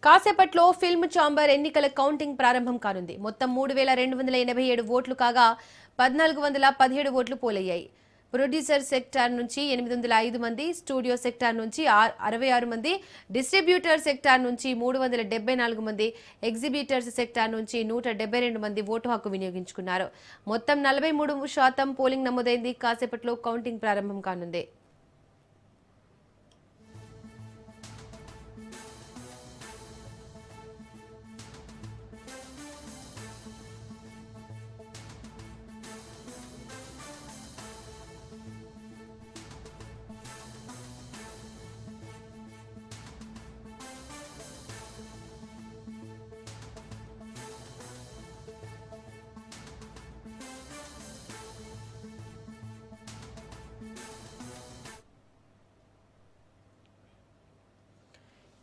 కాసేపట్లో film chamber ఎన్నికల counting ప్రారంభం కానుంది. మొత్తం 3287 ఓట్లు కాగా 1417 ఓట్లు పోలయ్యాయి. ప్రొడ్యూసర్ సెక్టార్ నుంచి 805 మంది, స్టూడియో సెక్టార్ నుంచి 66 మంది, డిస్ట్రిబ్యూటర్ సెక్టార్ నుంచి 374 మంది, ఎగ్జిబిటర్స్ సెక్టార్ నుంచి 172 మంది ఓటు హక్కు వినియోగించుకున్నారు. మొత్తం 43% పోలింగ్ నమోదైంది. కాసేపట్లో కౌంటింగ్ ప్రారంభం కానుంది.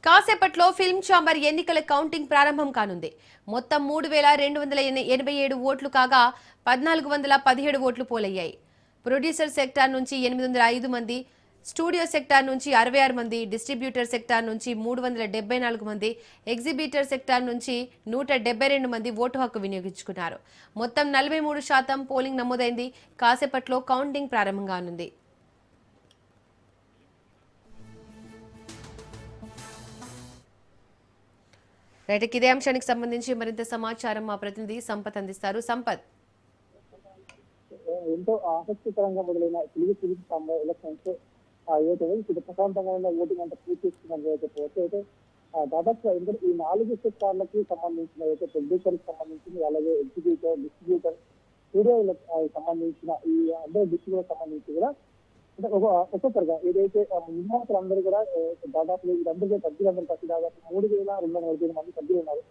కాసేపట్లో ఫిల్మ్ ఛాంబర్ ఎన్నికల కౌంటింగ్ ప్రారంభం కానుంది. మొత్తం 3287 ఓట్లు కాగా 1417 ఓట్లు పోలయ్యాయి. ప్రొడ్యూసర్ సెక్టార్ నుంచి 805 మంది, స్టూడియో సెక్టార్ నుంచి 66 మంది, డిస్ట్రిబ్యూటర్ సెక్టార్ నుంచి 374 మంది, ఎగ్జిబిటర్ సెక్టార్ నుంచి 172 మంది ఓటు హక్కు వినియోగించుకున్నారు. మొత్తం 43% పోలింగ్ నమోదైంది. కాసేపట్లో కౌంటింగ్ ప్రారంభం కానుంది. రైట్, ఇదే అంశానికి సంబంధించి మరింత సమాచారం మా ప్రతినిధి సంపత్ అందిస్తారు. సంపత్, ఎంతో ఆసక్తికరంగా మొదలైన తెలుగు ఎలక్షన్స్ ఏదైతే ఇది ప్రశాంతంగా ఉన్న ఓటింగ్ అంతా పూర్తి చేస్తుందని చెప్పవచ్చు. అయితే దాదాపుగా ఎందుకంటే ఈ 4 సెక్టార్లకి సంబంధించిన అయితే ప్రొడ్యూసర్ సంబంధించింది, అలాగే ఎగ్జిక్యూటివ్, డిస్ట్రిబ్యూటర్, స్టూడియో సంబంధించిన ఈ అందరూ డిస్ట్రిబ్యూటర్ సంబంధించి కూడా అంటే ఒక్కొక్కరుగా ఏదైతే నిర్మాతలందరూ కూడా దాదాపు వీరందరికీ సభ్యులందరూ కలిసి దాదాపు 3245 మంది సభ్యులు ఉన్నారు.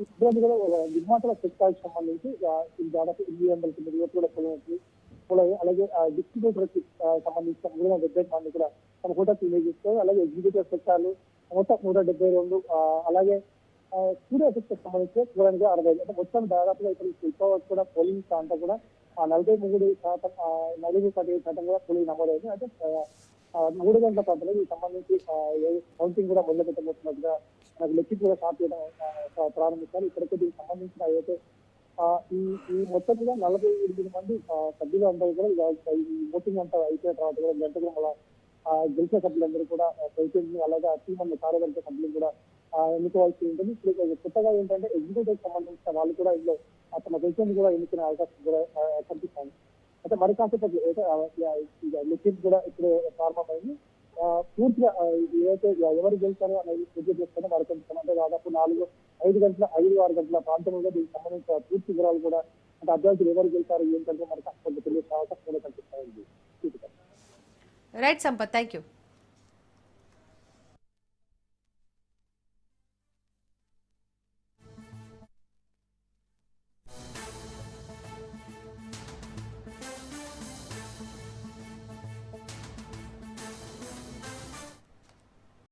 ఇబ్బంది కూడా నిర్మాతల సెక్టార్కి సంబంధించి దాదాపు 809 ఓట్లు కూడా పోలాయి. అలాగే డిస్ట్రిబ్యూటర్ కి సంబంధించిన 370 మంది కూడా తమ కోటాకు వినియోగిస్తారు. అలాగే ఎగ్జిక్యూటివ్ సెక్టార్లు మొత్తం 172, అలాగే స్టూడియో సెక్టర్ సంబంధించి చూడడానికి 65. అంటే మొత్తం దాదాపుగా ఇక్కడ ఎక్కువ కూడా పోలింగ్ అంతా కూడా 43%, 47% కూడా పోలింగ్ నమోదైంది. అయితే 3 గంటల ప్రాంతంలో దీనికి సంబంధించి కౌంటింగ్ కూడా మొదలు పెట్టబోతున్నట్టుగా మనకు లెక్కింపు కూడా స్టార్ట్ చేయడం ప్రారంభించారు. ఇక్కడికి దీనికి సంబంధించిన అయితే ఈ మొత్తం కూడా 48 మంది సభ్యులు అందరూ కూడా ఈ ఓటింగ్ అంతా అయిపోయిన తర్వాత కూడా గంటకు మళ్ళీ గెలిచిన సభ్యులందరూ కూడా ప్రెసిడెంట్ అలాగే అతి మంది కార్యవర్గ సభ్యులు కూడా ఎన్నుకోవాల్సి ఉంటుంది. ఇప్పుడు కొత్తగా ఏంటంటే ఎగ్జిక్యూటివ్ సంబంధించిన వాళ్ళు కూడా ఇందులో తమ ప్రెసిడెంట్ కూడా ఎన్నుకునే అవకాశం కూడా కనిపిస్తాను. అయితే మరి కాసేపు అయితే లెక్కింపు కూడా ఇప్పుడు ప్రారంభమైంది. పూర్తిగా ఏదైతే ఎవరు గెలుస్తారో అనేది పూర్తి చేసుకుని వారికి అంటే దాదాపు 4-5 గంటల 5-6 గంటల ప్రాంతంలో దీనికి సంబంధించిన పూర్తి వివరాలు కూడా అంటే అభ్యర్థులు ఎవరు గెలుస్తారు ఏంటంటే మరి కాసేపు తెలియజేసే అవకాశం కూడా కనిపిస్తాయండి. Right Sampath, thank you.